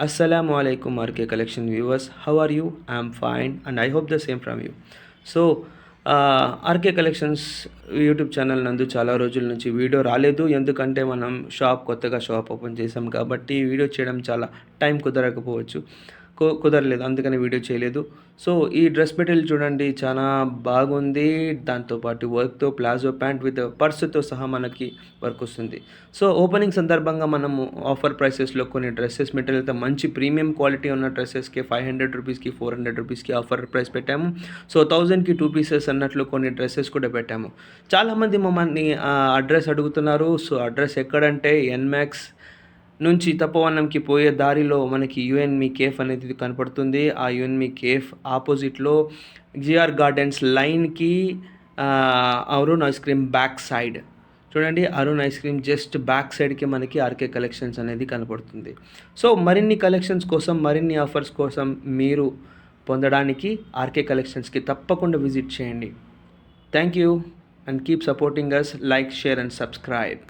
Assalamu alaikum RK Collection viewers. How are you? I'm fine and I hope the same from you. So RK collections YouTube channel నందు చాలా రోజుల నుంచి video రాలేదు. ఎందుకంటే మనం కొత్తగా షాప్ ఓపెన్ చేసాం కాబట్టి వీడియో చేయడం చాలా టైం కుదరకపోవచ్చు, కుదరలేదు, అందుకని వీడియో చేయలేదు. సో ఈ డ్రెస్ మెటీరియల్ చూడండి, చాలా బాగుంది. దాంతోపాటు వర్క్తో ప్లాజో ప్యాంట్ విత్ పర్సుతో సహా మనకి వర్క్ వస్తుంది. సో ఓపెనింగ్ సందర్భంగా మనము ఆఫర్ ప్రైసెస్లో కొన్ని డ్రెస్సెస్ మెటీరియల్తో మంచి ప్రీమియం క్వాలిటీ ఉన్న డ్రెస్సెస్కి 500 రూపీస్కి 400 రూపీస్కి ఆఫర్ ప్రైస్ పెట్టాము. సో 1000కి 2 పీసెస్ అన్నట్లు కొన్ని డ్రెస్సెస్ కూడా పెట్టాము. చాలామంది మమ్మల్ని అడ్రస్ అడుగుతున్నారు. సో అడ్రస్ ఎక్కడంటే ఎన్మాక్స్ నుంచి తపోవనంకి పోయే దారిలో మనకి యుఎన్మి కేఫ్ అనేది కనపడుతుంది. ఆ యుఎన్మి కేఫ్ ఆపోజిట్లో జిఆర్ గార్డెన్స్ లైన్కి Arun ice cream back side చూడండి. Arun ice cream just back సైడ్కి మనకి ఆర్కే కలెక్షన్స్ అనేది కనపడుతుంది. సో మరిన్ని కలెక్షన్స్ కోసం, మరిన్ని ఆఫర్స్ కోసం మీరు పొందడానికి ఆర్కే కలెక్షన్స్కి తప్పకుండా విజిట్ చేయండి. Thank you and keep supporting us. Like, share and subscribe.